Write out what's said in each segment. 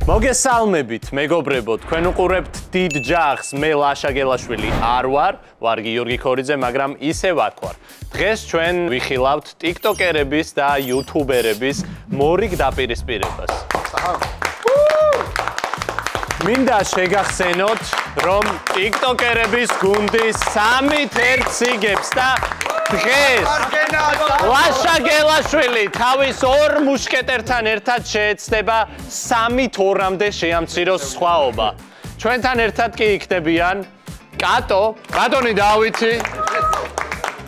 მოგესალმებით, მეგობრებო, თქვენ უყურებთ დიდ ჯახს, მე ლაშა გელაშვილი არ ვარ გიორგი ქორიძე, მაგრამ ისე ვარ. დღეს ჩვენ ვიხილავთ ტიკტოკერების და იუთუბერების მორიგ დაპირისპირებას. მინდა შეგახსენოთ, რომ ტიკტოკერების გუნდი 3-1 იგებს და დღეს ლაშა გელაშვილი თავის ორ მუშკეტერთან ერთად შეეცდება 3-2-მდე შეამციროს სხვაობა. ჩვენთან ერთად კი იქნებიან კატონი დავითი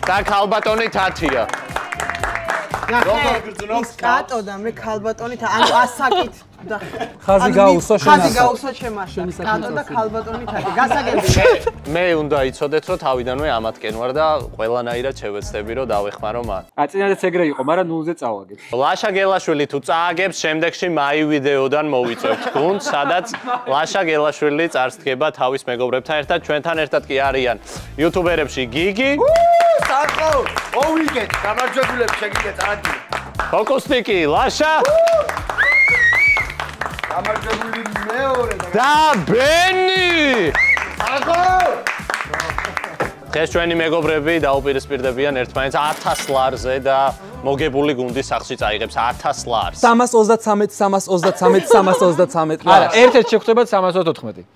და ქალბატონი თათია. ის კატო და მე ქალბატონი ანუ ასაკით და ხაზი გაუსვა შემაშა კატო და ქალბატონი თათი გასაგებია. მე უნდა იცოდეთ, რომ თავიდანვე ამათკენ ვარ და ყველანაირად შევეცდები, რომ დავეხმარო მათ. წინადაც ეგრე იყო, მაგრამ ნულზე წავაგებ. ლაშა გელაშვილი თუ წააგებს, შემდეგში მაი ვიდეოდან მოვიწევთ გუნდს, სადაც ლაშა გელაშვილი წარსდგება თავის მეგობრებთან ერთად, ჩვენთან ერთად კი არიან იუთუბერებში გიგი. საყო, მოვიგეთ, გამარჯვებულები შეგიძლიათ წარადგინოთ. ფოკუსნიკი, ლაშა. გამარჯვებული მეორე და ბენი. საყო! დღეს ჩვენი მეგობრები დაუპირისპირდებიან ერთმანეთს 1000 ლარზე და მოგებული გუნდის სახში წაიღებს 1000 ლარს. 333. არა, ერთ-ერთ შეხვდებათ 314.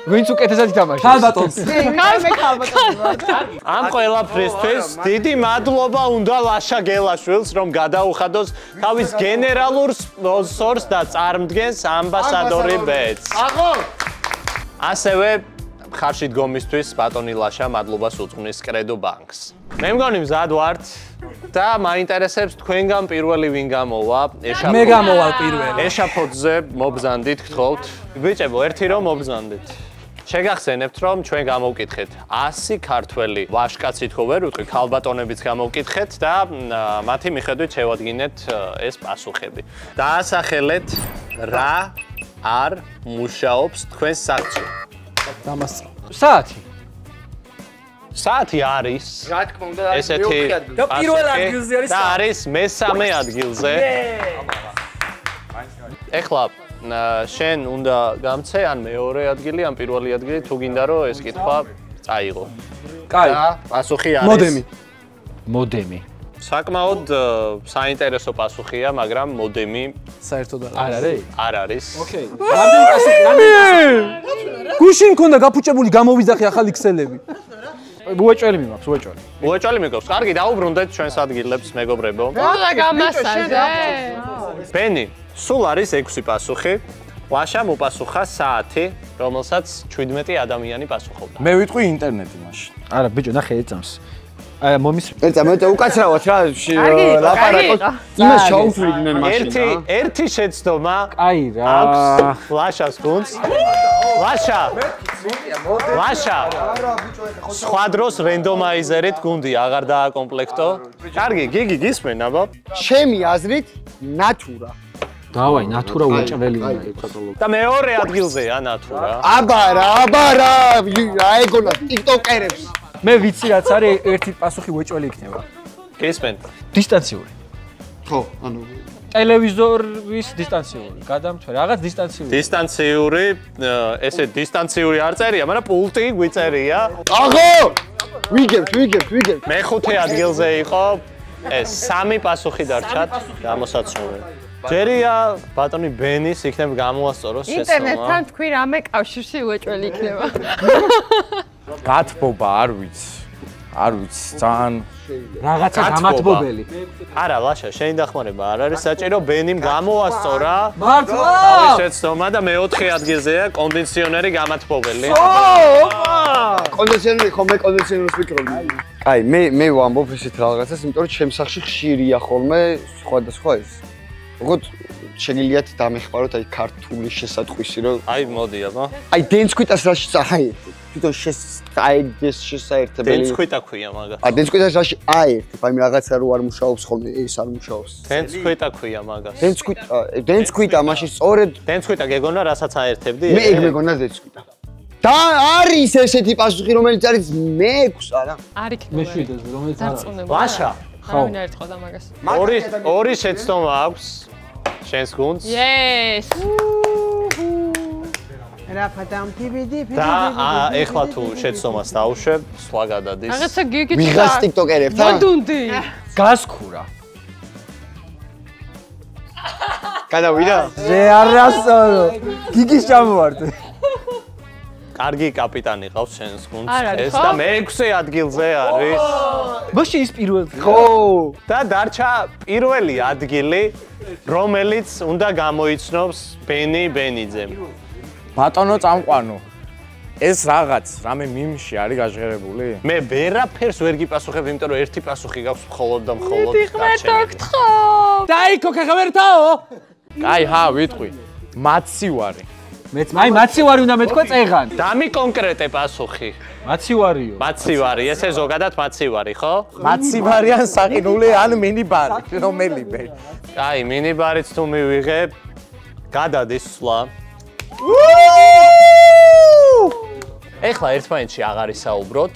ვინც უკეთესად ითამაშებს? ქალბატონს. მე ქალბატონი ვარ. ამ ყველაფრისთვის დიდი მადლობა უნდა ლაშა გელაშვილს, რომ გადაუხადოს თავის გენერალურ სპონსორს და წარმდგენს ამბასადორი ბეტს. ასევე ხარში დგომისთვის ბატონი ლაშა მადლობას უძღვნის კრედო ბანკს. მე მგონი მზად ვართ და მაინტერესებს თქვენგან პირველი ვინ გამოვა. მე გამოვალ პირველი. ეშაფოთზე მობზანდით გთხოვთ. ბიჭებო, ერთი რომ მობზანდით. შეგახსენებთ, რომ ჩვენ გამოვკითხეთ 100 ქართველი ვაშკაცი თქო ვერ ვიტყვი, ქალბატონებიც გამოვკითხეთ და მათი მიხედვით შევადგინეთ ეს პასუხები. დაასახელეთ რა არ მუშაობს თქვენს სახლში. დამასწრო. საათი. საათი არის. რა თქმა უნდა, ესეთი და პირველ ადგილზე არის და არის მესამე ადგილზე. ეხლა შენ უნდა გამცე ან მეორე ადგილი ან პირველი ადგილი თუ გინდა რომ ეს კითხვა წაიღო. კაი. და პასუხი არის მოდემი. საკმაოდ საინტერესო პასუხია, მაგრამ მოდემი საერთოდ არ არის? არ არის. ოკეი. გუშინ მქონდა გაფუჭებული გამოვიძახი ახალი ქსელები. უეჭველი მიმაქვს, უეჭველი. უეჭველი მეგობრებს, კარგი, დაუბრუნდეთ ჩვენს ადგილებს, მეგობრებო. რა გამასაზე? ბენი, სულ არის 6 პასუხი. ლაშა მოპასუხა საათი, რომელსაც 17 ადამიანი პასუხობდა. მე ვიტყვი ინტერნეტი მაშინ. არა, ბიჭო, ნახე ეწამს. მომის ეცა მე უკაცრავად რა ლაპარაკობ. იმას ჩაუთვლიდნენ მაშინ რა. ერთი შეცდომა. კაი რა. აქვს ლაშას გუნდს. ლაშა. სხვა დროს რენდომაიზერით გუნდი აღარ დააკომპლექტო. კარგი, გიგი გისმენ აბა. ჩემი აზრით ნატურა. დავაი, ნატურა უეჭველი უნდა იყოს. და მეორე ადგილზეა ნატურა. აბარა, აეგონა ტიკტოკერებს. მე ვიცი რაც არის ერთი პასუხი უეჭველი იქნება. გისმენ. დისტანციური. ხო, ანუ ტელევიზორის დისტანციური. გადამთვე, რაღაც დისტანციური. დისტანციური, ესე დისტანციური არ წერია, მაგრამ პულტი გვიწერია. აღო! ვიგებთ. მეხუთე ადგილზე იყო ეს 3 პასუხი დარჩათ გამოსაცნობი. ჯერია ბატონი ბენის იქნებ გამოასწოროს შეცდომა. ინტერნეტთან თქვი რამე კავშირში უეჭველი იქნება. გათბობა არ ვიცი. ძალიან რაღაცა გამათბობელი. არა, ლაშა, შენი დახმარება არ არის საჭირო, ბენიმ გამოასწორა. მართლა? თავის შეცდომა და მეოთხე ადგილზეა კონდიციონერი გამათბობელი. კონდიციონერი ხო მე კონდიციონერს ვიკრობდი. აი, მე ვამბობ ესეთ რაღაცას, იმიტომ რომ ჩემს სახში ხშირია ხოლმე სხვადასხვა ეს. როგორც შეგიძლიათ დამეხმაროთ აი ქართული შესატყვისი რომ აი მოდი აბა. აი დენსკვიტას რაში აი თვითონ ეს შესაერთებელი. დენსკვიტა ქვია მაგას. აი დენსკვიტას რაში აერთებ, აი რაღაცა რო არ მუშაობს ხოლმე, ეს არ მუშაობს. დენსკვიტა ქვია მაგას. დენსკვიტა მაშინ სწორედ დენსკვიტა გეგონა რასაც აერთებდი? მე ეგ მეგონა დენსკვიტა. და არის ესეთი პასუხი რომელიც არის მე-6 არა? არ იქნება. მე-7-ზე რომელიც არ არის. ლაშა. არავინ არ ეთყოდა მაგას. ორი შეცდომა აქვს შენს გუნდს. Yes. რაფა დამფიბიდი, და ეხლა თუ შეცდომას დავუშვებ, სხვა გადადის. რაღაცა გიგიც ვიღაც ტიკტოკერებთან? მოდუნდი. გასქურა. გადავიდა? ზე არასორო. გიგის ჩამოვარდე. კარგი კაპიტანი ყავს შენს არ გუნდს არის, ეს ხო? და მე-6 ადგილზე არის. მაშინ ის პირველი. ხო. და დარჩა პირველი ადგილი, რომელიც უნდა გამოიცნობს ბენი ბენიძემ. ბატონო წამყვანო. ეს რაღაც რამე მიმში არის გაჟღერებული? მე ვერაფერს ვერ გიპასუხებ, იმიტომ რომ ერთი პასუხი გაქვს მხოლოდ და მხოლოდ ღმერთო გთხოვ. დაიქო ქაღმერთაო. კაი, ჰა, ვიტყვი. მაცი ვარი. მეც მაი მაცი ვარი უნდა მეთქვა წეღან. დამიკონკრეტე პასუხი. მაცი ვარიო. მაცი ვარი, ესე ზოგადად მაცი ვარი, ხო? მაცი ვარი ან საყინული ან მინიბარი, რომელიმე. აი, მინიბარიც თუ მივიღებ, გადადის სვლა. ეხლა ერთმანეთში აღარ ისაუბროთ.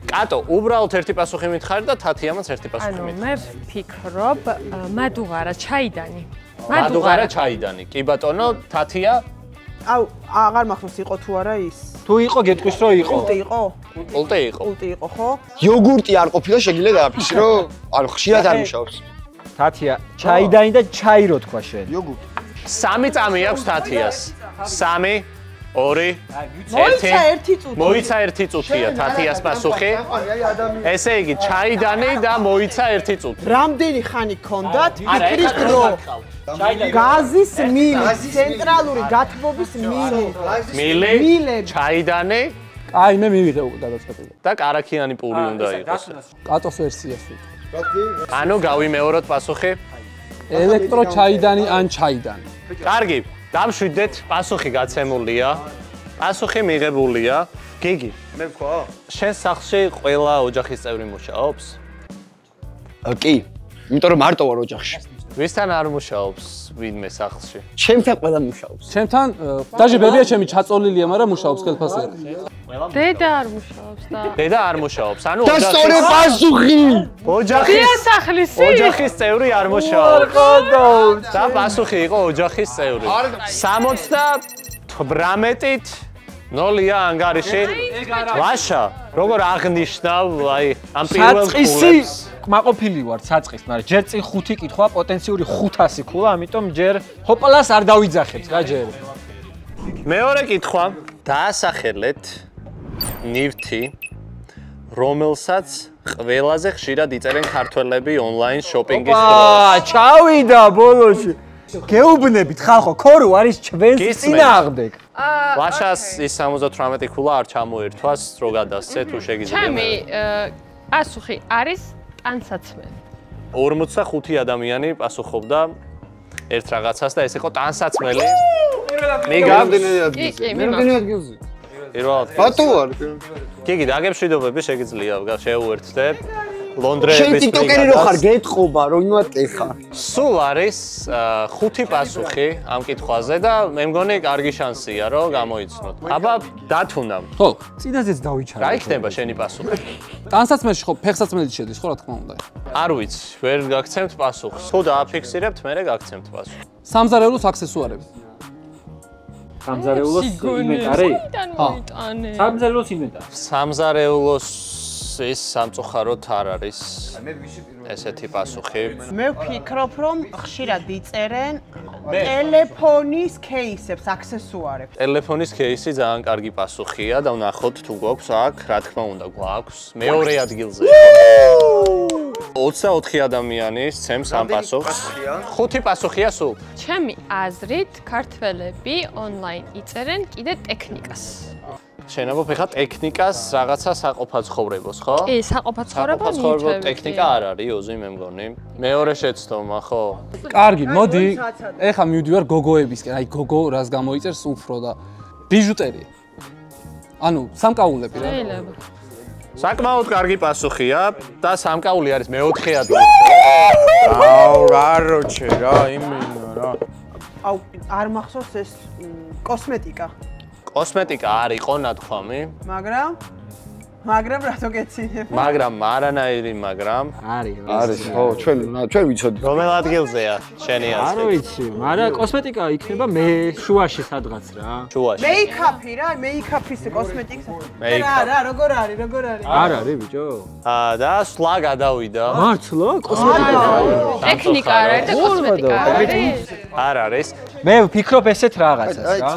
კატო, უბრალოდ ერთი პასუხი მითხარი და თათიამაც ერთი პასუხი ანუ მითხარი. მე ვფიქრობ მადუღარა ჩაიდანი. მადუღარა ჩაიდანი. კი ბატონო, თათია აუ, აღარ მახსოვს იყო თუ არა ის. თუ იყო გეტყვის რომ იყო. პულტი იყო? პულტი იყო. პულტი იყო, ხო? იოგურტი არ ყოფილა შეგიძლია დააფიქსირო? ანუ ხშირად არ მუშაობს. თათია, ჩაიდანი და ჩაი რო თქვა შენ. იოგურტი. 3 წამი აქვს თათიას. 3 2 მოიცა 1 წუთი. მოიცა 1 წუთია თათიას პასუხი. ესე იგი, ჩაიდანი და მოიცა 1 წუთი. რამდენი ხანი გქონდათ? ფიქრის დრო. გაზის მილი, ცენტრალური გათბობის მილი. მილი, ჩაიდანი აი მე მივიღე გადაწყვეტილი. და კარაქიანი პური უნდა იყოს. კატოს ვერსიას ვიყო. ანუ გავიმეოროთ პასუხი. ელექტრო ჩაიდანი ან ჩაიდანი. კარგი, დამშვიდეთ, პასუხი გაცემულია. პასუხი მიღებულია. გიგი, მე ვქვა? შენ სახლში ყველა ოჯახის წევრი მუშაობს? კი. იმიტომ რომ მარტო ვარ ოჯახში. ვისთან არ მუშაობს ვინმე სახლში? ჩემთან ყველა მუშაობს. ჩემთან დაჟე ბებია ჩემი ჩაწოლილია, მაგრამ მუშაობს ხელფასზე. დედა არ მუშაობს და დედა არ მუშაობს. ანუ და სწორი პასუხი. დიასახლისი. ოჯახის წევრი არ მუშაობს. და პასუხი იყო ოჯახის წევრი. 78-ით 0-ია ანგარიში. ვაშა, როგორ აღნიშნავ, აი, ამ პირველ საწყისი კმაყოფილი ვარ საწყის, მაგრამ ჯერ წინ 5 კითხვა, პოტენციური 500 ქულა, ამიტომ ჯერ ჰოპლას არ დავიძახებთ რა ჯერ. მეორე კითხვა. დაასახელეთ ნივთი, რომელსაც ყველაზე ხშირად იწერენ ქართველები ონლაინ შოპინგის დროს. ჩავიდა ბოლოში. გეუბნებით ხალხო, ქორო არის ჩვენს წინააღმდეგ. ვაშას ის 78 ქულა არ ჩამოერთვას, რო გადასცე თუ შეგიძლია. ჩემი პასუხი არის ტანსაცმელი. 45 ადამიანი პასუხობდა ერთ რაღაცას და ეს იყო ტანსაცმელი. კი, რამდენი ადგილზე? პირველად. ბატო ვარ. გიგი, დაგემშვიდობები შეგიძლია შეუერთდე. შენ ლონდრეების ტიკტოკერი რო ხარ, გეტყობა, რომ იმატეხა. სულ არის 5 პასუხი ამ კითხვაზე და მე მგონი კარგი შანსია რომ გამოიცნოთ. აბა დათუნამ. ხო, წინაზეც დავიჩარე. რა იქნება შენი პასუხი? ტანსაცმელში ხო ფეხსაცმელი შედის, ხო რა თქმა უნდა. არ ვიცი, ვერ გაგცემთ პასუხს. თუ დააფიქსირებთ, მე გაგცემთ პასუხს. სამზარეულოს აქსესუარები. სამზარეულოს ინვენტარი? მოიტანე. სამზარეულოს ინვენტარი. სამზარეულოს ის სამწუხაროდ არ არის ესეთი პასუხი. მე ვფიქრობ, რომ ხშირად იწერენ ტელეფონის кейსებს, აქსესუარებს. ტელეფონის кейსი ძალიან კარგი პასუხია და ვნახოთ თუ გვაქვს აქ, რა თქმა უნდა, გვაქვს. მეორე ადგილზე. 24 ადამიანი სცემს ამ პასუხს. 5 პასუხია სულ. ჩემი აზრით, ქართველები ონლაინ იწერენ კიდე ტექნიკას. შენაბო ფეხა ტექნიკას რაღაცა საყოფაცხოვრებოს, ხო? კი, საყოფაცხოვრებო საყოფაცხოვრებო ტექნიკა არ არის, ოზი მე მგონი. მეორე შეცდომა, ხო? კარგი, მოდი. ეხა მივდივარ გოგოებისკენ. აი გოგო რას გამოიწერს უფრო და ბიჟუტერია. ანუ სამკაულები რა. შეიძლება. საკმაოდ კარგი პასუხია და სამკაული არის მე-4 ადგილზე. აუ, რა როჩე რა, იმენა რა. აუ, არ მახსოვს ეს კოსმეტიკა. კოსმეტიკა არ იყო ნათქვამი. მაგრამ მაგრამ რატო გეცინებ? მაგრამ არანაირი მაგრამ არის ხო ჩვენ ვიცოდით რომელ ადგილზეა შენი არ აზრით? ვიცი, მაგრამ კოსმეტიკა იქნება მე შუაში სადღაც რა. შუაში. მეიქაპი რა, მეიქაპის კოსმეტიკა. რა, როგორ არის? არ არის ბიჭო. და სვლა გადავიდა. მართლა კოსმეტიკა. ტექნიკა არ არის და კოსმეტიკა არ არის. არ არის. მე ვფიქრობ ესეთ რაღაცას რა.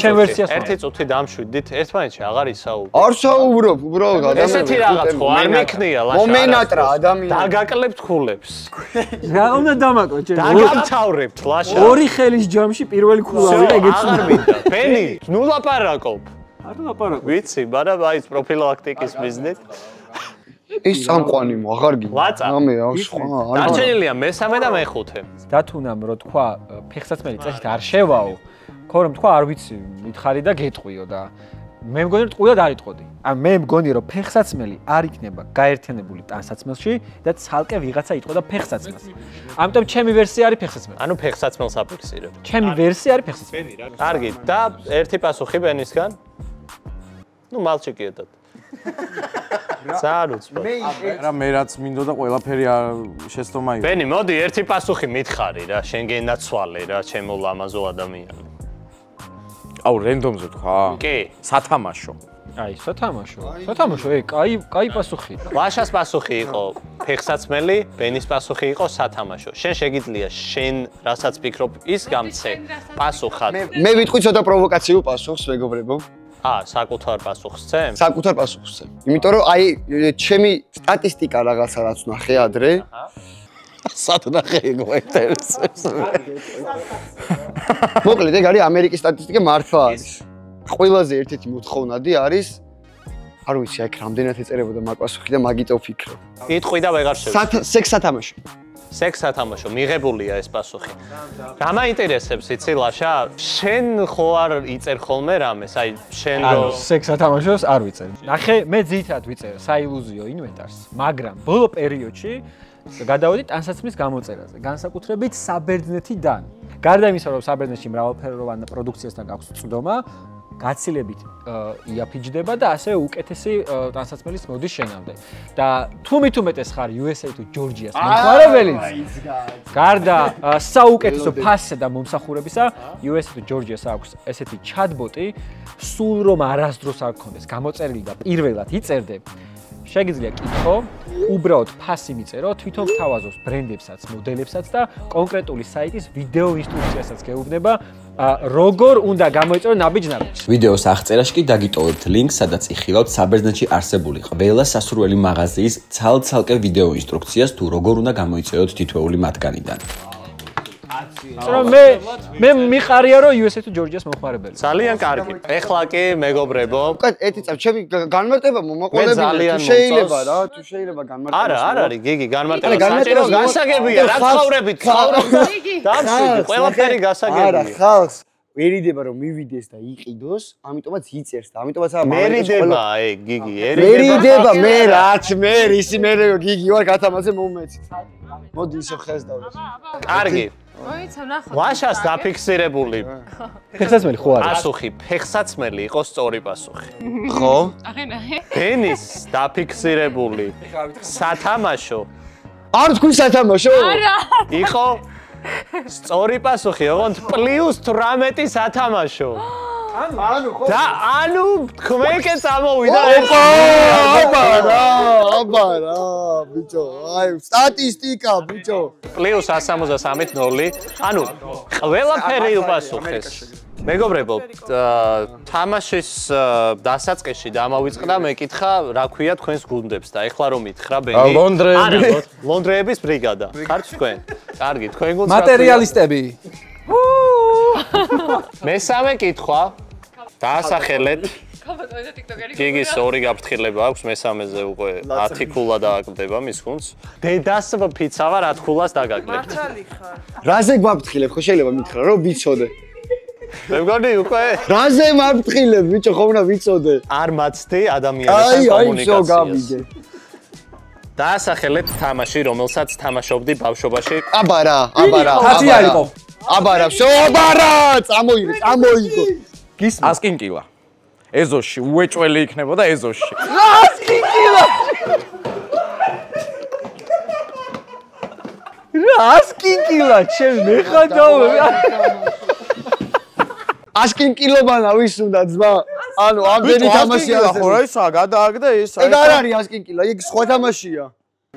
ჩემ ვერსიას ერთი წუთი დამშვიდით, ერთმანეთში აღარ ისაუბრ. არ საუბრობ უბრალოდ ადამიანს ესეთი რაღაც ხო არ მექნია ლაშა. მომენატრა ადამიანი. დაგაკლებთ ხულებს. რა უნდა დამაკო ჩემ. დაგამთავრებთ ლაშა. ორი ხელის ჯამში პირველი ქულავი და ეგეც. აღარ მინდა. ბენი, ნუ ლაპარაკობ. არ ლაპარაკობ. ვიცი, მაგრამ აი პროფილაქტიკის მიზნით. ის წამყვანი მო აღარ გინდა. ლაცა. ამე სხვა. დარჩენილია მესამე და მეხუთე. დათუნამ რო თქვა ფეხსაცმელი წესით არ შევაო. ხო რომ თქვა არ ვიცი, მითხარი და გეტყვიო და მე მგონი რომ ტყუილად არ იტყოდი. მე მგონი რომ ფეხსაცმელი არ იქნება გაერთიანებული ტანსაცმელში და ცალკე ვიღაცა იტყოდა ფეხსაცმელს. ამიტომ ჩემი ვერსია არის ფეხსაცმელი. ანუ ფეხსაცმელს აფიქსირებ. ჩემი ვერსია არის ფეხსაცმელი. კარგი, და ერთი პასუხი ბენისგან. ნუ მალჩიკიეთად. საერთოდ. რა მე რაც მინდოდა ყველაფერი შეცდომა იყო. ბენი, მოდი ერთი პასუხი მითხარი რა, შენ გენაცვალე რა, ჩემო ლამაზო ადამიანი. აუ, რენდომზე თქვა? კი. სათამაშო. აი, სათამაშო, კაი პასუხი. ლაშას პასუხი იყო ფეხსაცმელი, ბენის პასუხი იყო სათამაშო. შენ შეგიძლია შენ რასაც ფიქრობ ის გამცე პასუხად. მე ვიტყვი ცოტა პროვოკაციულ პასუხს მეგობრებო. საკუთარ პასუხს წემ? საკუთარ პასუხს წემ. იმიტომ რომ აი ჩემი სტატისტიკა რაღაცა რაც ნახე ადრე. სად ნახე გვაინტერესებს. მოკლედ ეგ არის ამერიკის სტატისტიკა მართლა არის. ყველაზე ერთ-ერთი მოთხოვნადი არის არ ვიცი აქ რამდენად ეწერებოდა მაგ პასუხი და მაგით ვფიქრობ. იტყვი და ვეღარ შევს. სექს სათამაშო. სექს სათამაშო, მიღებულია ეს პასუხი. რა მაინტერესებს იცი ლაშა? შენ ხო არ იწერ ხოლმე რამეს? აი შენ რო სექს სათამაშოს არ ვიწერ. ნახე, მე ძირითადად ვიწერ საილუზიო ინვენტარს, მაგრამ ბოლო პერიოდში გადავედი ტანსაცმლის გამოწერაზე, განსაკუთრებით საბერძნეთიდან. გარდა იმისა, რომ საბერძნეთში მრავალფეროვან პროდუქციასთან გაქვს წვდომა, გაცილებით იაფიჯდება და ასევე უკეთესი ტანსაცმელის მოდის შენამდე. და თუმით უმეტეს ხარ USA თუ ჯორჯიას მომხმარებელი. გარდა საუკეთესო ფასისა და მომსახურებისა, USA თუ ჯორჯიას აქვს ესეთი ჩატბოტი, სულ რომ არასდროს არ გქონდეს გამოწერილი და პირველად იწერდე. შეგიძლია კითხო, უბრალოდ ფასი მიწერო, თვითონ გთავაზობს ბრენდებსაც, მოდელებსაც და კონკრეტული საიტის ვიდეო ინსტრუქციასაც გეუბნება, როგორ უნდა გამოიწერო ნაბიჯ-ნაბიჯს. ვიდეოს აღწერაში კი დაგიტოვებთ ლინკს, სადაც იხილავთ საბერძნეთში არსებული ყველა სასურველი მაღაზიის ცალ-ცალკე ვიდეო ინსტრუქციას თუ როგორ უნდა გამოიწეროთ თითოეული მათგანიდან. რომ მე მიყარია რომ USA თუ ჯორჯიას მომხმარებელი. ძალიან კარგი. ეხლა კი მეგობრებო. უკეთ ერთი წამი ჩემი განმარტება მომაყოლებია. თუ შეიძლება რა, თუ შეიძლება განმარტება. არა, არ არის გიგი, განმარტება საჭირო გასაგებია, რა ცხოვრებით, დავშვიდი, ყველაფერი გასაგებია. არა, ხალხს ვერიდება რომ მივიდეს და იყიდოს, ამიტომაც იწერს და ამიტომაც მერიდება, გიგი, მერიდება, მე რაც მე ისი მე გიგი ვარ გათამაზე მომეცი. მოდი ისე ხეს დავდეს. კარგი. მოიცა ნახოთ. ლაშას დაფიქსირებული. ფეხსაცმელი ხო არის? პასუხი, ფეხსაცმელი იყო სწორი პასუხი. ხო? აღენახე. ბენის დაფიქსირებული. სათამაშო. არ თქვი სათამაშო? არა. იყო სწორი პასუხი, ოღონდ +18 სათამაშო. ანუ ხო? და ანუ თქვენკე წამოვიდა ეს. აბარა, ბიჭო, აი სტატისტიკა, ბიჭო. +173-ით 0. ანუ ყველაფერი უპასუხეს. მეგობრებო, თამაშის დასაწყისში დამავიწყდა მეკითხა, რა ქვია თქვენს გუნდებს და ეხლა რომ მითხრა ბენი. ლონდრეების ბრიგადა. ხართ თქვენ? კარგი, თქვენ გუნდს მატერიალისტები. მესამე კითხვა. დაასახელეთ. გიგის ორი გაფრთხილება აქვს, მესამეზე უკვე 10 ქულა დააკლდება მის გუნდს. დედას ფიცავა რა ქულას დაგაკლებთ. მართალი ხარ. რაზე გვაფრთხილებ, ხო შეიძლება მითხრა, რომ ვიცოდე. მე მგონი უკვე რაზე მაფრთხილებ, ბიჭო, ხო უნდა ვიცოდე. არ მაცდი ადამიანებთან კომუნიკაციას. გავიგე. დაასახელეთ თამაში, რომელსაც თამაშობდი ბავშვობაში. აბარა. ხათი არისო. აბარა, შო აბარა, წამოიღო. ასკინკილა. ეზოში, უეჭველი იქნებოდა ეზოში. რას კიკილა, ჩემ მეხადავ. ასკინკილობანა ვის უნდა ძმა? ანუ ამდენი თამაში არის. ხო რა ისა გადააგდა ეს. ეგ არ არის ასკინკილა, ეგ სხვა თამაშია.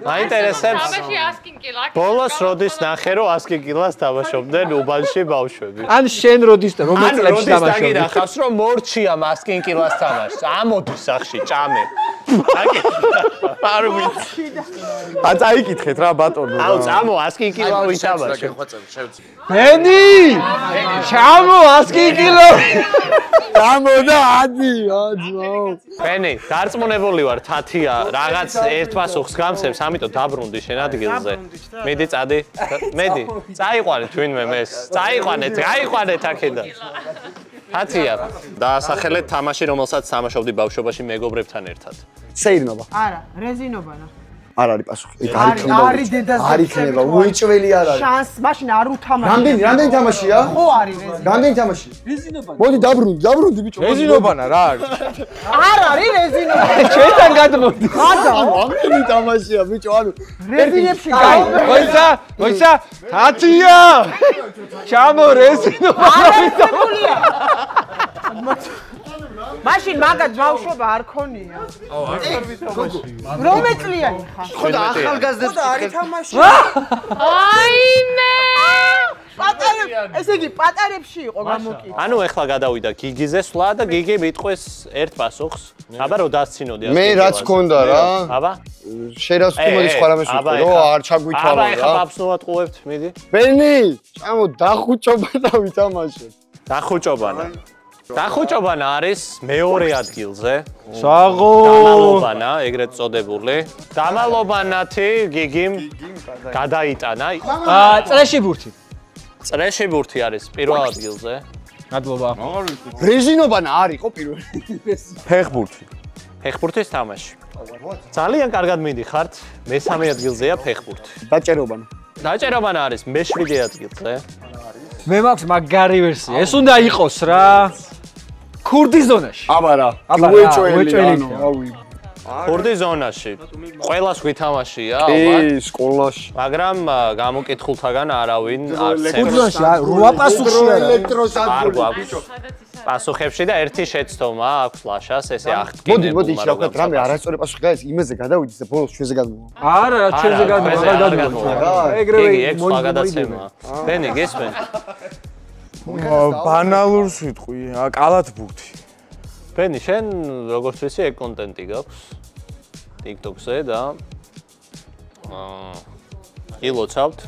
მაინტერესებს. თამაში ასკინკილა. ბოლოს როდის ნახე რომ ასკინკილას თამაშობდნენ უბანში ბავშვები. ან შენ როდის და რომელ წლებში თამაშობდი? ან რახავს რომ მორჩია მასკინკილას თამაშს. ამოდი სახში ჭამე. არ ვიცი. ან წაიკითხეთ რა ბატონო. აუ წამო ასკინკილა ვითამაშე. ბენი! ჩამო ასკინკილა. გამოდა ადი, აძო. ბენი, დარწმუნებული ვარ, თათია რაღაც ერთ პასუხს გამცემს, ამიტომ დაბრუნდი შენ ადგილზე. მედი წადი. მედი, წაიყვანე თვინმე მეს. წაიყვანეთ, გაიყვანეთ აქედან. თათია, დაასახელეთ თამაში, რომელსაც თამაშობდი ბავშვობაში მეგობრებთან ერთად. სეირნობა. არა, რეზინობანა. არ არის პასუხი. ეგ არ იქნება. არის დედას. არ იქნება, უეჭველი არ არის. შანს, მაშინ არ უთამაშე. რამდენი თამაშია? ხო არის რეზინობა. რამდენი თამაში? რეზინობანა. მოდი დაბრუნდი ბიჭო. რეზინობანა რა არის? არ არის რეზინობა. ჩვენთან გადმოდი. რამდენი თამაშია ბიჭო, ანუ რეზინებში მოიცა, თათია! ჩამო რეზინობა. არასწორია. მაშინ მაგაც ბავშვობა არ ქონია. რომელ წლიანი ხარ? ხო და ახალგაზრდებს არის თამაში. აიმე! ესე იგი პატარებში იყო გამოკითხა. ანუ ეხლა გადავიდა გიგიზე სვლა და გიგი მიტყვეს ერთ პასუხს. აბა რო დასცინოდი მე რაც გქონდა რა. აბა შენ რას თუმად სხვა რამეს ვიტყვი რომ არ ჩაგვითავა რა. აბა ეხლა აბსოლუტურად ყუებთ, მიდი. ბენი, ჩამო დახუჭობა და ვითამაშოთ. დახუჭობანა. დახუჭობანა არის მეორე ადგილზე. საღო! დამალობანა, ეგრეთ წოდებული. დამალობანათი გიგიმ გადაიტანა. წრეში ბურთი. წრეში ბურთი არის პირველ ადგილზე. მადლობა. რეზინობანა არისო პირველი. ფეხბურთი. ფეხბურთის თამაში. ძალიან კარგად მიდიხართ. მესამე ადგილზეა ფეხბურთი. დაჭერობანა. დაჭერობანა არის მე-7 ადგილზე. მე მაქვს მაგარი ვერსია. ეს უნდა იყოს რა. ქურდის ზონაში. აბა რა. უეჭველი. ქურდის ზონაში. ყველას ვითამაშია, კი, ალბათ. სკოლაში. მაგრამ გამოკითხულთაგან არავინ არ ქურდის ზონაში 8 პასუხი არ გვაქვს. პასუხებში და ერთი შეცდომა აქვს ლაშას, ესე აღდგენებულ. მოდი, შევხვდეთ რამე არასწორი პასუხი გაიცა, იმაზე გადავიდეთ და ბოლოს ჩვენზე გადმოვა. არა, ჩვენზე გადმოვა. ეგრევე ეგ სხვა გადაცემაა. ბენი, გესმენ? ბანალურს ვიტყვი, კალათბურთი. ბენი, შენ როგორც ვიცი, ეგ კონტენტი გაქვს TikTok-ზე და ილოცავთ.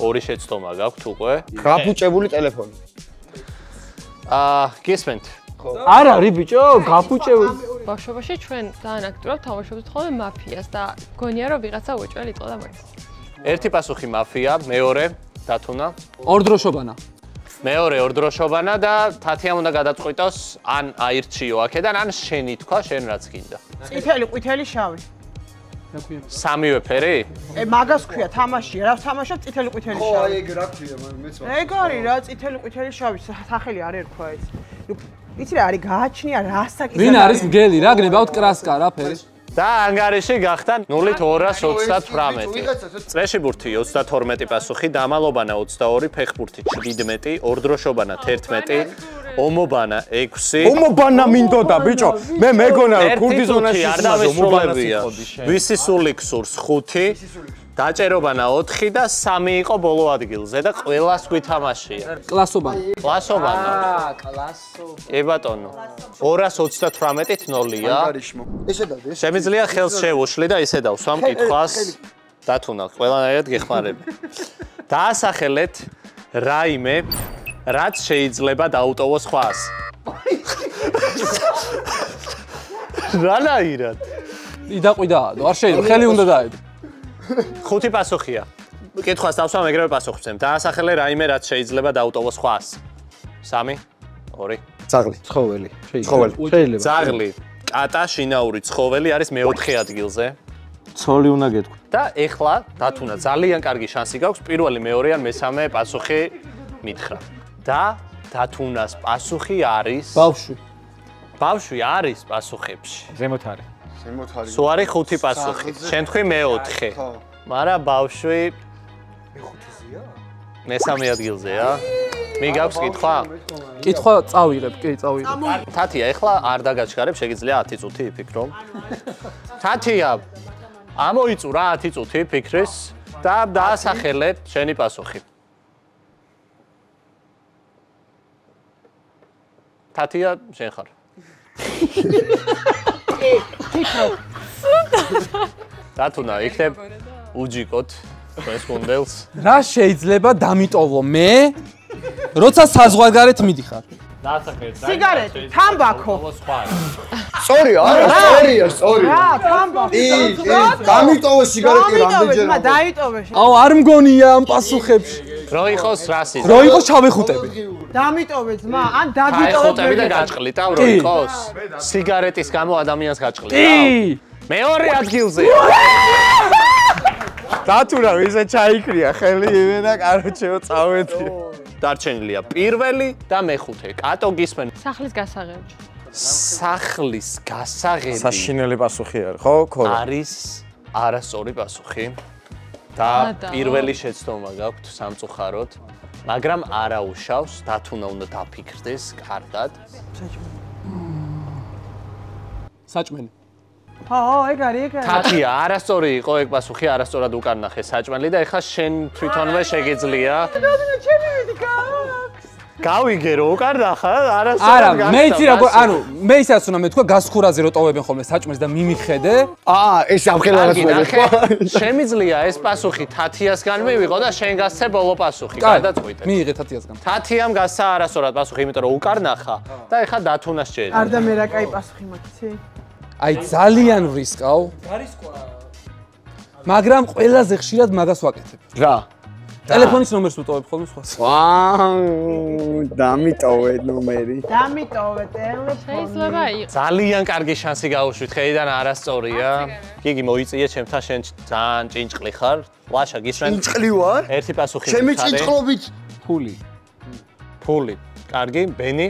ორი შეცდომა გაქვთ უკვე. გაფუჭებული ტელეფონი. გესმენთ? არ არის ბიჭო, გაფუჭებული. ბავშვობაში ჩვენ ძალიან აქტიურად თამაშობდით ხოლმე მაფიას და გონია რომ ვიღაცა უეჭველი იყო და მაგას. ერთი პასუხი მაფია, მეორე დათუნა. ორდროშობანა. მეორე ორდროშობანა და თათიამ უნდა გადაწყვიტოს ან აირჩიო აქედან ან შენი თქვა შენ რაც გინდა. წითელი, ყვითელი, შავი. სამივე ფერი? მაგას ქვია თამაში, რა ვთამაშობ წითელი, ყვითელი, შავი. ხო, ეგ რა ქვია, მეც ვარ. ეგ არის რა, წითელი, ყვითელი, შავი, სახელი არ ერქვა ეს. იცი რა არის გააჩნია რასაკი. ვინ არის მგელი რა, გნებავთ კრასკა რა ფერი. და ანგარიში გახდა 0-238. წრეში ბურთი 32 პასუხი, დამალობანა 22, ფეხბურთი 17, ორდროშობანა 11, ომობანა 6. ომობანა მინდოდა ბიჭო, მე მეგონა რომ ქურდის ზონაში არ დამესრულებია. ვისი სული გსურს 5, დაჭერობანა 4 და 3 იყო ბოლო ადგილზე და ყველას გვითამაშია. კლასობანა. კლასობანა. კლასო. ე ბატონო. 238-0-ია. ესე და ეს. შემიძლია ხელს შევუშლი და ისე დავსვამ კითხვას. დათუნა, ყველანაირად გეხმარები. დაასახელეთ რაიმე, რაც შეიძლება დაუტოვოს ხვას. რანაირად? იდაყვიდა, არ შეიძლება, ხელი უნდა დაედო. 5 პასუხია. კითხვას დავსვამ, ეგრევე პასუხს ვცემ. დაასახელე რაიმე, რაც შეიძლება დაუტოვოს ხვას. 3, 2. ძაღლი. ცხოველი. შეიძლება. ძაღლი, კატა, შინაური ცხოველი არის მე-4 ადგილზე. ცოლი უნდა გეთქვი. და ეხლა დათუნა ძალიან კარგი შანსი გაქვს, პირველი, მეორე ან მესამე პასუხი მითხრა. და დათუნას პასუხი არის ბავშვი. ბავშვი არის პასუხებში. ზემოთ არის. ზემოთ არის. სულ არის 5 პასუხი. შენ თქვი მე-4. მაგრამ ბავშვი მე-5-ზეა? მესამე ადგილზეა. მიგაქვს კითხვა? კითხვა წავიღებ, კი, წავიღებ. თათია, ეხლა არ დაგაჩქარებ, შეგიძლია 10 წუთი იფიქრო. თათია, ამოიწურა 10 წუთი ფიქრის და დაასახელე შენი პასუხი. თათია, შენ ხარ. დათუნა, იქნებ უჯიკოთ ჩვენს გუნდელს. რა შეიძლება დამიტოვო მე? როცა საზღვარგარეთ მიდიხარ. სიგარეტი, თამბაქო. სწორი, არა, სწორია, სწორი. რა, თამბაქო. დამიტოვო სიგარეტი რამდენჯერ? დაიტოვე. აუ, არ მგონია ამ პასუხებში. რო იყოს რასიზმი. რო იყოს ჩავეხუტები. დამიტოვე ძმა, ან დაგიტოვე. ხუტები და გაჭყლიტავ რო იყოს. სიგარეტის გამო ადამიანს გაჭყლიტავ. კი. მეორე ადგილზე. დათუნა ვიზე ჩაიქრია ხელი იმენა კაროჩეო წავედი. დარჩენილია პირველი და მეხუთე. კატო გისმენ. სახლის გასაღები. სახლის გასაღები. საშინელი პასუხი არის, ხო? ქორა. არის არასწორი პასუხი. და პირველი შეცდომა გაქვთ სამწუხაროდ, მაგრამ არა უშავს, დათუნა უნდა დაფიქრდეს კარგად. საჭმელი. ხო, ეგ არის. თათია, არასწორი იყო ეგ პასუხი, არასწორად უკარნახე საჭმელი და ეხლა შენ თვითონვე შეგიძლია. გავიგე რომ უკარნახა, არა, არასწორად გახდა. მე იცი როგორ, ანუ მე ისაც უნდა მეთქვა გასხურაზე რო ტოვებენ ხოლმე საჭმელს და მიმიხედე. ეს ამხელაღაც მეთქვა. შემიძლია ეს პასუხი თათიასგან მივიღო და შენ გასცე ბოლო პასუხი. გადაწყვიტე. მიიღე თათიასგან. თათიამ გასცა არასწორად პასუხი, იმიტომ რომ უკარნახა და ეხლა დათუნას შეეძლო. არ და მე რა კაი პასუხი მაქვს, აი ძალიან ვრისკავ. მაგრამ ყველაზე ხშირად მაგას ვაკეთებ. რა? ტელეფონის ნომერს ვუტოვებ ხოლმე სხვას. ვაუ, დამიტოვე ნომერი. დამიტოვე ტელეფონი. შეიძლება იყოს. ძალიან კარგი შანსი გაუშვით, ხედიდან არასწორია. გიგი მოიწიე ჩემთან, შენ ძალიან ჭინჭყლი ხარ. ლაშა გისმენ. ჭინჭყლი ვარ? ერთი პასუხი. ჩემი ჭინჭყლობით ფული. ფული. კარგი, ბენი.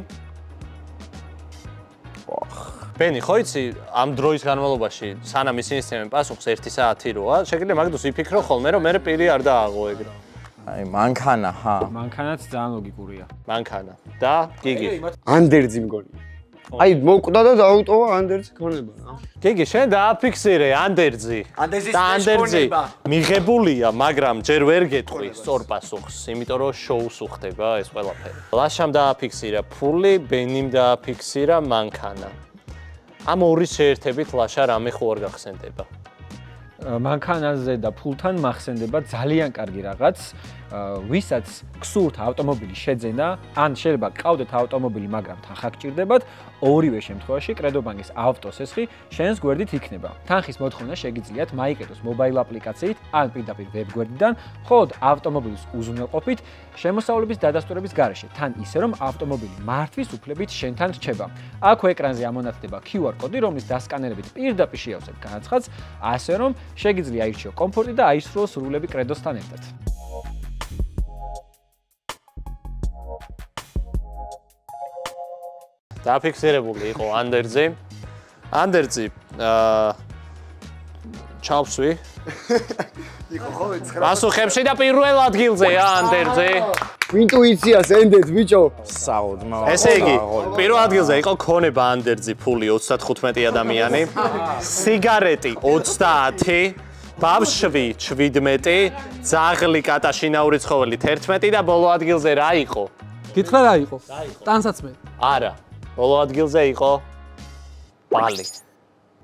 ბენი, ხო იცი, ამ დროის განმავლობაში, სანამ ისინი ისწრებენ პასუხს 1 საათი როა, შეგიძლია მაგდროს ვიფიქრო ხოლმე, რომ მე პირი არ დააღო ეგრე. აი, მანქანა, ჰა. მანქანაც ძალიან ლოგიკურია. მანქანა. და გიგი. ანდერძი მგონი. აი, მოკვდა და დაუტოვა ანდერძი ქონება რა. გიგი, შენ დააფიქსირე ანდერძი. და ანდერძი მიღებულია, მაგრამ ჯერ ვერ გეტყვი სწორ პასუხს, იმიტომ რომ შოუს უხდება ეს ყველაფერი. ლაშამ დააფიქსირა ფული, ბენიმ დააფიქსირა მანქანა. ამ ორი შეერთებით ლაშა რამე ხო არ გახსენდება. მანქანაზე და ფულთან მახსენდება ძალიან კარგი რაღაც, ვისაც გსურთ ავტომობილი შეძენა, ან შეიძლება გყავდეთ ავტომობილი, მაგრამ თანხა გჭირდებათ, ორივე შემთხვევაში კრედობანკის ავტოსესხი შენს გვერდით იქნება. თანხის მოთხოვნა შეგიძლიათ მაიკეტოს მობაილ აპლიკაციით ან პირდაპირ ვებგვერდიდან, მხოლოდ ავტომობილის უზრუნველყოფით შემოსავლების დადასტურების გარეშე, თან ისე რომ ავტომობილი მართვის უფლებით შენთან რჩება. აქვე ეკრანზე ამონათდება QR კოდი, რომლის დასკანერებით პირდაპირ შეავსებ განაცხადს, ასე რომ შეგიძლია აირჩიო კომფორტი და აისრულოს სრულები კრედოსთან ერთად. დაფიქსირებული იყო ანდერძი. ანდერძი ჩავსვი. იყო ხო 9. პასუხებში და პირველ ადგილზეა ანდერძი. ინტუიციას ენდეთ ბიჭო. საუდმა. ესე იგი, პირველ ადგილზე იყო ქონება ანდერძი, ფული 35 ადამიანი, სიგარეტი 30, ბავშვი 17, ძაღლი კატაშინაური ცხოველი 11 და ბოლო ადგილზე რა იყო? გითხრა რა იყო? ტანსაცმელი. არა. ბოლო ადგილზე იყო პალი.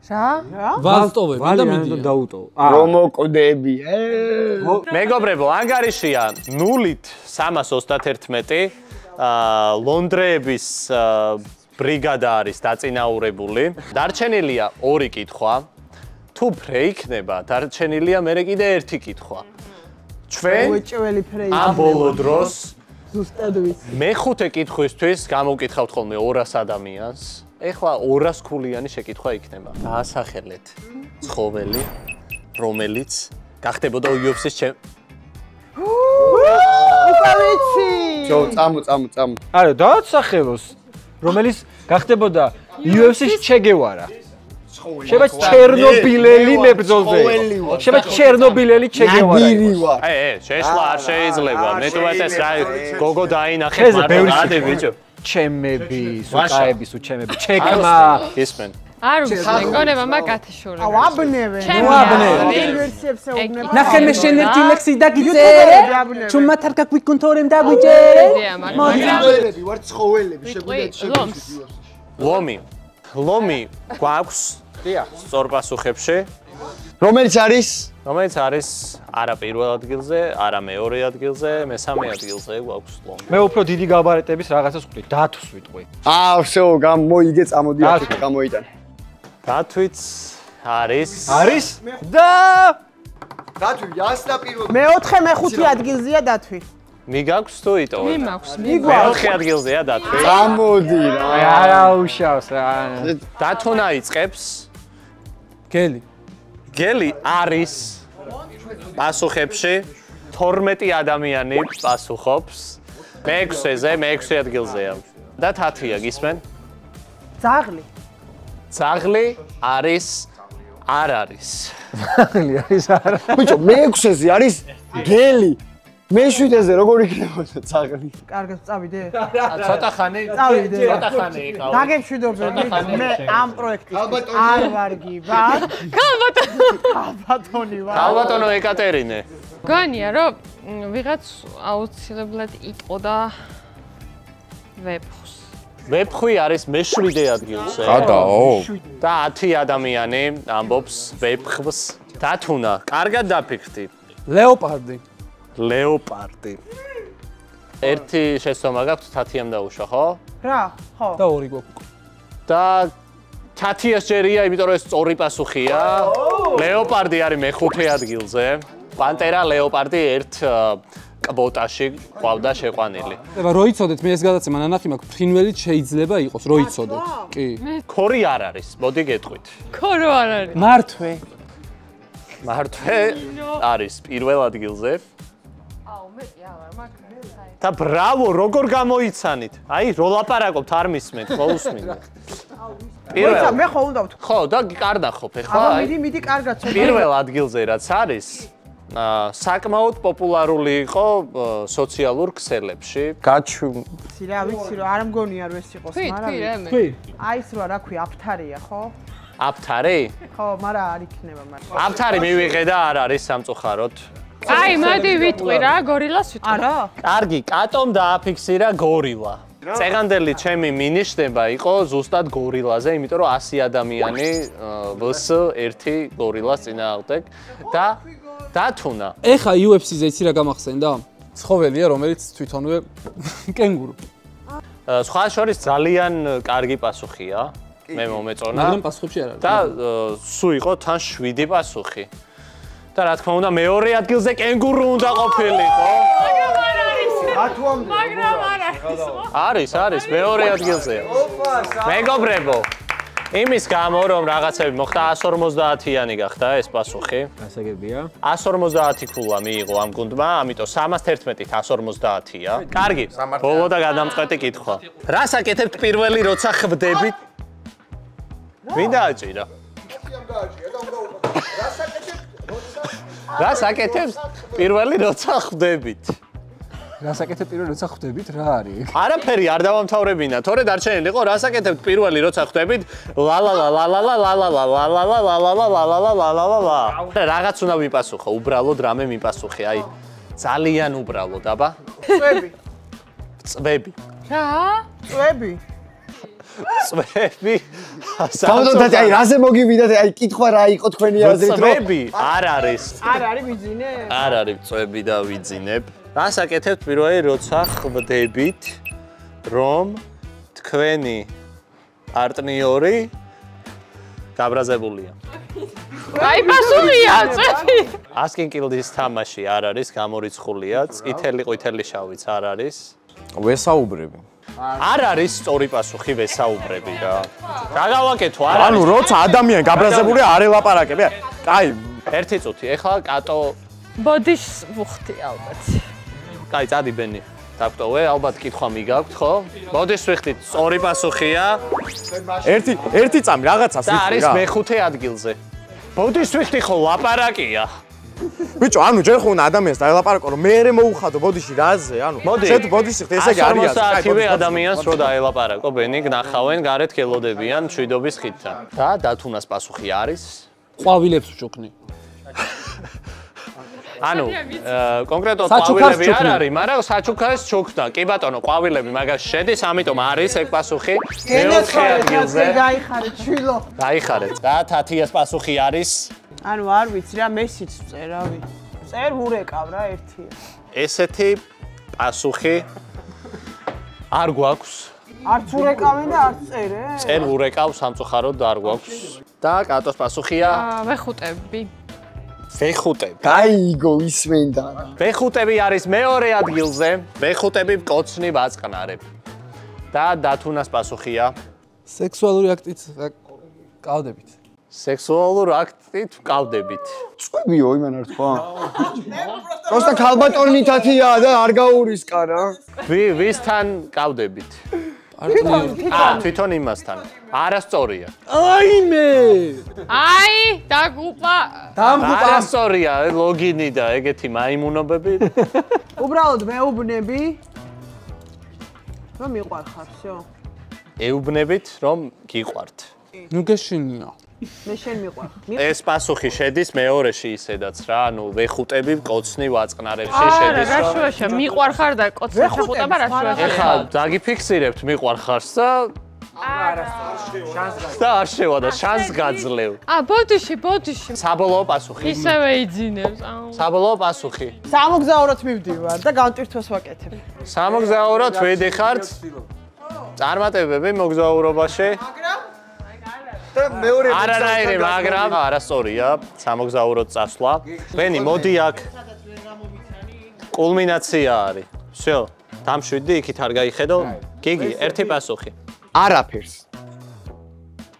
რა? ვასტოვები და მიდია. დაუტოვო. რომოკოდები. მეგობრებო, ანგარიშია 0-ით 331. ლონდრეების ბრიგადა არის დაწინაურებული. დარჩენილია 2 კითხვა. თუ ფრეიქნება, დარჩენილია მერე კიდე 1 კითხვა. ჩვენ უეჭველი ფრეი. ამ ბოლო დროს ზუსტად ვიცი. მეხუთე კითხვისთვის გამოვკითხავთ ხოლმე 200 ადამიანს. ეხლა 200 ქულიანი შეკითხვა იქნება. დაასახელეთ ცხოველი, რომელიც გახდებოდა UFC-ს უკავიცი. ჩო, წამო. არა, დაასახელოს. რომელიც გახდებოდა UFC-ს ჩეგევარა. შეიძლება ჩერნობილელი მებრძოლზე. შეიძლება ჩერნობილელი ჩეგევარა. შეშლა არ შეიძლება. მე თუ ეს რა გოგო დაინახე ხეზე ბევრი მარტო ბიჭო. ჩემები, სუკაები, ჩემები, ჩეკმა. ისმენ. არ უგზნე, გონება მაგათაშორე. აუ აბნევენ. ვერსიებს ეუბნებ. ნახე მე შენ ერთი ლექსი დაგიწერე. ჩუმად არ გაგვიკონტროლემ დაგვიჭერე. ცხოველები ვარ ცხოველები შეგვიძლია ლომი გვაქვს სწორ პასუხებში რომელიც არის არა პირველ ადგილზე, არა მეორე ადგილზე, მესამე ადგილზე გვაქვს ლომი. მე უფრო დიდი გაბარეტების რაღაცას ვხვდი, დათვს ვიტყვი. всё, გამოიგე, წამოდი აქ გამოიტან. დათვიც არის და დათვი ასნა პირველ მეოთხე მეხუთე ადგილზეა დათვი. მიგაქვს თუ იტოვე? მე მაქვს. მეოთხე ადგილზეა დათვი. წამოდი რა. არა უშავს რა. დათონა იწყებს. გელი არის პასუხებში 12 ადამიანი პასუხობს. მე-6 ადგილზეა. და თათია გისმენ? ძაღლი არის არ არის. ძაღლი არის არა. ბიჭო, მე-6-ზე არის გელი. მე-7-ზე როგორ იქნებოდა ძაღლი? კარგად წავიდე. ცოტა ხანი. წავიდე. ცოტა ხანი იყავ. დაგემშვიდობები. მე ამ პროექტის არ ვარგი ვარ. ქალბატონი ვარ. ქალბატონო ეკატერინე. გონია რომ ვიღაც აუცილებლად იტყოდა ვეფხს. ვეფხვი არის მე-7 ადგილზე. გადაო. და 10 ადამიანი ამბობს ვეფხვს. დათუნა, კარგად დაფიქრდი. ლეოპარდი. ერთი შეცდომა გაქვთ, თათიამ დაუშვა, ხო? რა, ხო. და ორი გვაქვს. და თათიას ჯერია, იმიტომ რომ ეს სწორი პასუხია. ლეოპარდი არის მე-5 ადგილზე. პანტერა ლეოპარდი ერთ კვოტაში ყავდა შეყვანილი. რო იცოდეთ, მე ეს გადაცემა ნანახი მაქვს, ფრინველით შეიძლება იყოს, რო იცოდეთ. კი. ქორი არ არის, მოდი გეტყვით. ქორო არ არის. მართვე არის პირველ ადგილზე. აუ მე კი არა, მაგრამ და ბრავო, როგორ გამოიცანით? აი, რო ლაპარაკობთ, არ მისმენთ, ხო უსმინეთ. პირველ მე ხო უნდა ვთქვა. ხო, და კარნახობ ეხლა. მიდი კარგად ცოტა. პირველ ადგილზე რაც არის, საკმაოდ პოპულარული იყო სოციალურ ქსელებში. გაჩუ. რა ვიცი რომ არ მგონია რომ ეს იყოს, მაგრამ აი ეს რა ქვია, აფთარია, ხო? აფთარი? ხო, მაგრამ არ იქნება მაგრამ. აფთარი მივიღე და არ არის სამწუხაროდ. აი, მოდი ვიტყვი რა, გორილას ვიტყვი. არა? კარგი, კატომ დააფიქსირა გორილა. წეგანდელი ჩემი მინიშნება იყო ზუსტად გორილაზე, იმიტომ რომ 100 ადამიანი ვს ერთი გორილას წინააღმდეგ და დათუნა. ეხა UFC-ზე იცი რა გამახსენდა? ცხოველია, რომელიც თვითონვე კენგურუ. სხვა შორის ძალიან კარგი პასუხია. მე მომეწონა. მაგრამ პასუხებში არ არის. და სულ იყო თან 7 პასუხი. და რა თქმა უნდა მეორე ადგილზე კენგურუ უნდა ყოფილიყო. მაგრამ არ არის. არის მეორე ადგილზეა. მეგობრებო, იმის გამო რომ რაღაცები მოხდა 150-იანი გახდა ეს პასუხი. გასაგებია. 150 ქულა მიიღო ამ გუნდმა, ამიტომ 311-ით 150-ია. კარგი, ბოლო და გადამწყვეტი კითხვა. რას აკეთებთ პირველი როცა ხვდებით? ვინ დააჭირა? რას აკეთებთ პირველი როცა ხვდებით? რას აკეთებ პირველი როცა ხვდებით? რა არის? არაფერი არ დავამთავრებინა, თორე დარჩენილი იყო რას აკეთებთ პირველი როცა ხვდებით? რაღაც უნდა მიპასუხო, უბრალოდ რამე მიპასუხე, აი ძალიან უბრალოდ, აბა. წვები. რა? წვები. გამოდოთ აი რაზე მოგივიდათ აი კითხვა რა იყო თქვენი აზრით რომ წვები არ არის. არ არის ვიძინე? არ არის წვები და ვიძინებ. რას აკეთებთ პირველი როცა ხვდებით რომ თქვენი პარტნიორი გაბრაზებულია? აი პასუხია წვები. ასკინკილდის თამაში არ არის, გამორიცხულია, წითელი, ყვითელი, შავიც არ არის. ვესაუბრები. არ არის სწორი პასუხი ვესაუბრები რა. რა გავაკეთო? არ ანუ როცა ადამიანი გაბრაზებულია არ ელაპარაკები. აი, ერთი წუთი. ეხლა კატო ბოდიშს ვუხდი ალბათ. კაი, წადი ბენი. დაგვტოვე, ალბათ კითხვა მიგაქვთ, ხო? მოდით ვიხდით, სწორი პასუხია. ერთი წამი რაღაცას და არის მეხუთე ადგილზე. მოდით ვიხდით, ხო, ლაპარაკია. ბიჭო, ანუ ჯერ ხო უნდა ადამიანს დაელაპარაკო, რომ მე მოუხადო ბოდიში რაზე, ანუ შენ ბოდიში ხდი ესე არის. 150-ივე ადამიანს რო დაელაპარაკო, ბენი გნახავენ, გარეთ გელოდებიან მშვიდობის ხიდთან. და დათუნას პასუხი არის ყვავილებს ვჭუქნი. ანუ კონკრეტულად ყვავილები არ არის, მაგრამ საჩუქას ჩუქნა. კი ბატონო, ყვავილები მაგას შედის, ამიტომ არის ეგ პასუხი. მეოთხე ადგილზე. გაიხარეთ, შვილო. გაიხარეთ. და თათიას პასუხი არის ანუ არ ვიცი რა, მესიც წერავი. წერ ურეკავ რა ერთია. ესეთი პასუხი არ გვაქვს. არც ურეკავენ და არც წერე? წერ ურეკავ სამწუხაროდ არ გვაქვს. და კატოს პასუხია ვეხუტები. ვეხუტები. გაიგო ისმენდა. ვეხუტები არის მეორე ადგილზე. ვეხუტები მკოცნი ვაწყნარებ. და დათუნას პასუხია სექსუალური აქტით ყავდებით. სექსუალურ აქტით ვკავდებით. წვებიო იმან არ თქვა. პროსტა ქალბატონი თათია და არ გაურისკა რა. ვისთან ვკავდებით? თვითონ იმასთან. არასწორია. აიმე! აი, დაგუპა. არასწორია, ლოგინი და ეგეთი მაიმუნობები. უბრალოდ მეუბნები. რომ მიყვარხარ, всё. ეუბნებით, რომ გიყვართ. ნუ გეშინია. მე შენ მიყვარხ. ეს პასუხი შედის მეორეში ისედაც რა, ანუ ვეხუტები მკოცნი ვაწყნარებში შედის. რა შუაშია, მიყვარხარ და კოცნი ხუტება რა შუაშია. ეხლა დაგიფიქსირებთ მიყვარხარს და და არ შევა და შანს გაძლევ. ბოდიში. საბოლოო პასუხი. ისევე იძინებს. საბოლოო პასუხი. სამოგზაუროთ მივდივარ და განტვირთვას ვაკეთებ. სამოგზაუროთ ვედიხართ. წარმატებები მოგზაურობაში. და მეორე არანაირი, მაგრამ არასწორია სამოგზაუროდ წასვლა. ბენი, მოდი აქ. კულმინაცია არის. всё, დამშვიდდი, იქით არ გაიხედო. გიგი, ერთი პასუხი. არაფერს.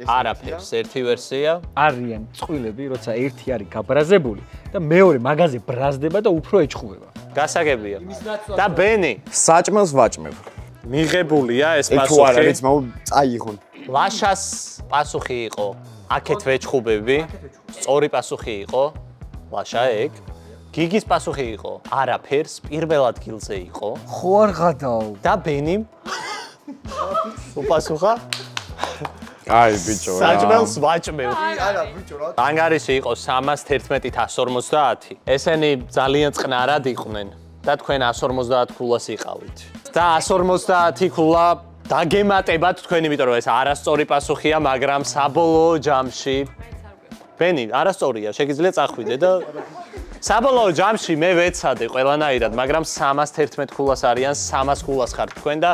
არაფერს, ერთი ვერსია. არიან წყვილები, როცა ერთი არის გაბრაზებული და მეორე მაგაზე ბრაზდება და უფრო ეჭხუბება. გასაგებია. და ბენი, საჭმელს ვაჭმევ. მიღებულია ეს თუ არ პასუხი. არის, მაგ წაიღონ. ლაშას პასუხი იყო აქეთ ვეჭხუბები. სწორი პასუხი იყო ლაშა ეგ. გიგის პასუხი იყო არაფერს, პირველ ადგილზე იყო. ხო არ გადაო. და ბენიმ უპასუხა აი ბიჭო რა. საჭმელს ვაჭმევ. არა ბიჭო რა. ანგარიში იყო 310-150. ესენი ძალიან წყნარად იყვნენ და თქვენ 150 ქულას იყავით. და 150 ქულა დაგემატებათ თქვენ, იმიტომ რომ ეს არასწორი პასუხია, მაგრამ საბოლოო ჯამში ბენი არასწორია, შეგიძლია წახვიდე და საბოლოო ჯამში მე ვეცადე ყველანაირად, მაგრამ 311 ქულას არიან, 300 ქულას ხართ თქვენ და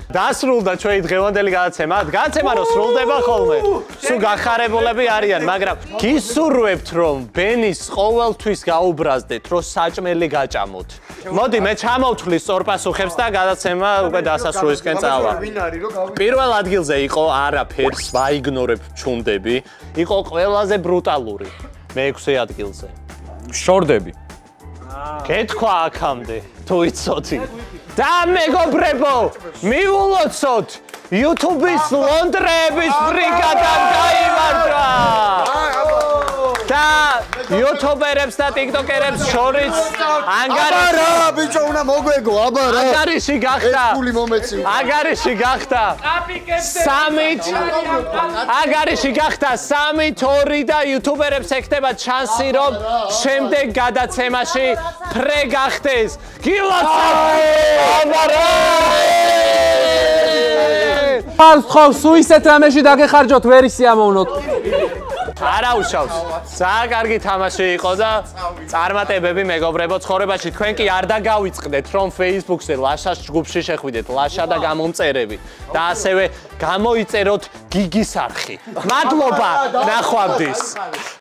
დასრულდა ჩვენი დღევანდელი გადაცემა. გადაცემა რო სრულდება ხოლმე, სულ გახარებულები არიან, მაგრამ გისურვებთ რომ ბენის ყოველთვის გაუბრაზდეთ, რომ საჭმელი გაჭამოთ. მოდი მე ჩამოვთვლი სწორ პასუხებს და გადაცემა უკვე დასასრულისკენ წავა. პირველ ადგილზე იყო არაფერს, ვაიგნორებ ჩუნდები, იყო ყველაზე ბრუტალური. მე-6 ადგილზე. შორდები. გეთქვა აქამდე, თუ იცოდი. და მეგობრებო, მიულოცოთ YouTube-ის ლონდრეების ბრიგადამ გაიმარჯვა. და YouTuber-ებს და TikToker-ებს შორის ანგარიში ბიჭო უნდა მოგვეგო, აბა რა. ანგარიში გახდა. ფული მომეცი. ანგარიში გახდა. ანგარიში გახდა 3-2 და YouTuber-ებს ეკდება ჩანსი რომ შემდეგ გადაცემაში ფრე გახდეს. გილოცავ. აბა რა. ფარს ხო სულ ისეთ რამეში დაგეხარჯოთ ვერ ისიამოვნოთ. არა უშავს. ძალიან კარგი თამაში იყო და წარმატებები მეგობრებო ცხოვრებაში. თქვენ კი არ დაგავიწყდეთ რომ Facebook-ზე ლაშას ჯგუფში შეხვიდეთ, ლაშა და გამომწერები და ასევე გამოიწეროთ გიგის არხი. მადლობა, ნახვამდის.